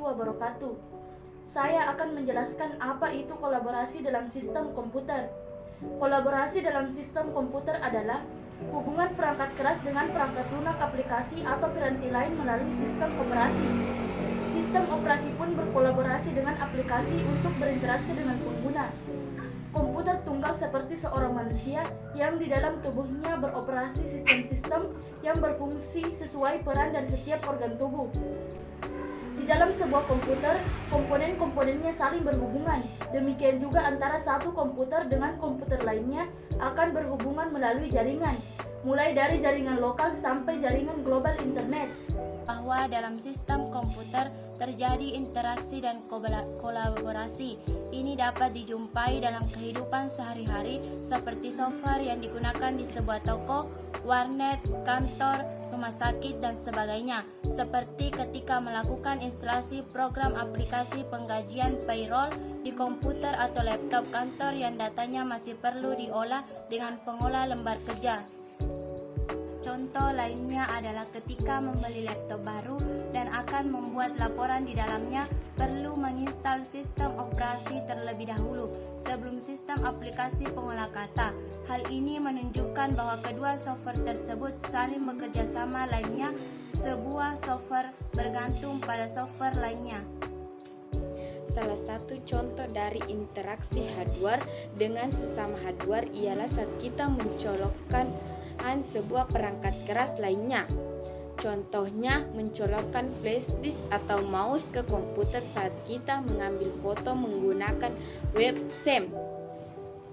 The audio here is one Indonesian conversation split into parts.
wabarakatuh. Saya akan menjelaskan apa itu kolaborasi dalam sistem komputer. Kolaborasi dalam sistem komputer adalah hubungan perangkat keras dengan perangkat lunak aplikasi atau piranti lain melalui sistem operasi. Sistem operasi pun berkolaborasi dengan aplikasi untuk berinteraksi dengan pengguna. Komputer tunggal seperti seorang manusia yang di dalam tubuhnya beroperasi sistem-sistem yang berfungsi sesuai peran dari setiap organ tubuh. Di dalam sebuah komputer, komponen-komponennya saling berhubungan. Demikian juga antara satu komputer dengan komputer lainnya akan berhubungan melalui jaringan, mulai dari jaringan lokal sampai jaringan global internet. Bahwa dalam sistem komputer terjadi interaksi dan kolaborasi. Ini dapat dijumpai dalam kehidupan sehari-hari seperti software yang digunakan di sebuah toko, warnet, kantor, rumah sakit, dan sebagainya. Seperti ketika melakukan instalasi program aplikasi penggajian payroll di komputer atau laptop kantor yang datanya masih perlu diolah dengan pengolah lembar kerja. Contoh lainnya adalah ketika membeli laptop baru dan akan membuat laporan di dalamnya, perlu menginstal sistem operasi terlebih dahulu sebelum sistem aplikasi pengolah kata. Hal ini menunjukkan bahwa kedua software tersebut saling bekerja sama, lainnya sebuah software bergantung pada software lainnya. Salah satu contoh dari interaksi hardware dengan sesama hardware ialah saat kita mencolokkan sebuah perangkat keras lainnya. Contohnya, mencolokkan flash disk atau mouse ke komputer saat kita mengambil foto menggunakan webcam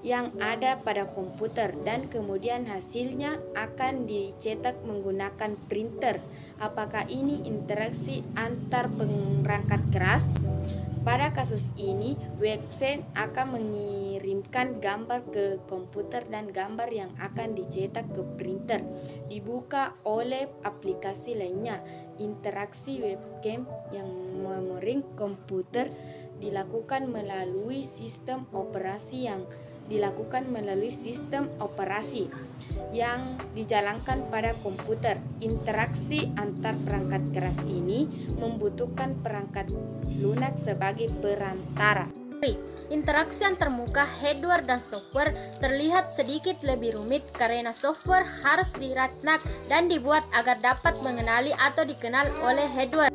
yang ada pada komputer dan kemudian hasilnya akan dicetak menggunakan printer. Apakah ini interaksi antar perangkat keras? Pada kasus ini, webcam akan mengirimkan gambar ke komputer dan gambar yang akan dicetak ke printer dibuka oleh aplikasi lainnya. Interaksi webcam yang memori komputer dilakukan melalui sistem operasi yang dijalankan pada komputer. Interaksi antar perangkat keras ini membutuhkan perangkat lunak sebagai perantara. Interaksi antarmuka hardware dan software terlihat sedikit lebih rumit karena software harus dirancang dan dibuat agar dapat mengenali atau dikenal oleh hardware.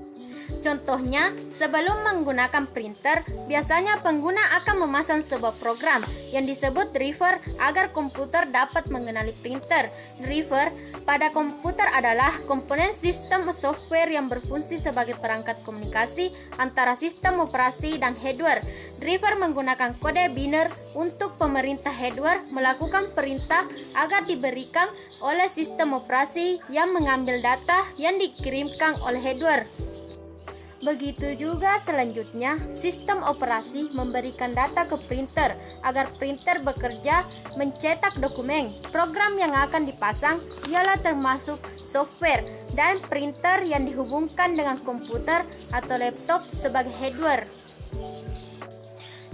Contohnya, sebelum menggunakan printer, biasanya pengguna akan memasang sebuah program yang disebut driver agar komputer dapat mengenali printer. Driver pada komputer adalah komponen sistem software yang berfungsi sebagai perangkat komunikasi antara sistem operasi dan hardware. Driver menggunakan kode biner untuk pemerintah hardware melakukan perintah agar diberikan oleh sistem operasi yang mengambil data yang dikirimkan oleh hardware. Begitu juga selanjutnya, sistem operasi memberikan data ke printer agar printer bekerja mencetak dokumen. Program yang akan dipasang ialah termasuk software dan printer yang dihubungkan dengan komputer atau laptop sebagai hardware.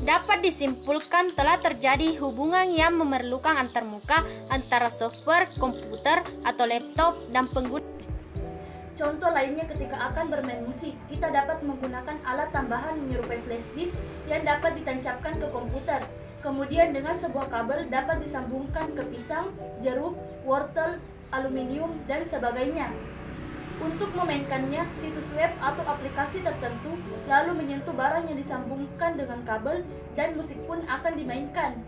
Dapat disimpulkan telah terjadi hubungan yang memerlukan antarmuka antara software, komputer atau laptop dan pengguna. Contoh lainnya ketika akan bermain musik, kita dapat menggunakan alat tambahan menyerupai flash disk yang dapat ditancapkan ke komputer. Kemudian dengan sebuah kabel dapat disambungkan ke pisang, jeruk, wortel, aluminium, dan sebagainya. Untuk memainkannya, situs web atau aplikasi tertentu lalu menyentuh barang yang disambungkan dengan kabel dan musik pun akan dimainkan.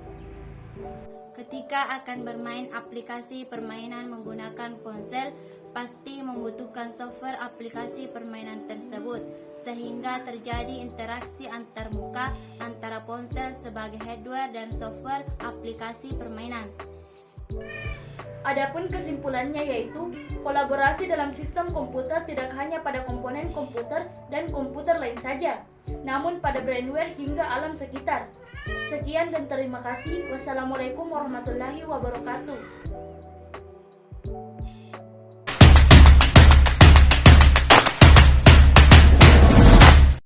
Ketika akan bermain aplikasi permainan menggunakan ponsel, pasti membutuhkan software aplikasi permainan tersebut, sehingga terjadi interaksi antarmuka antara ponsel sebagai hardware dan software aplikasi permainan. Adapun kesimpulannya yaitu, kolaborasi dalam sistem komputer tidak hanya pada komponen komputer dan komputer lain saja, namun pada brainware hingga alam sekitar. Sekian dan terima kasih. Wassalamualaikum warahmatullahi wabarakatuh.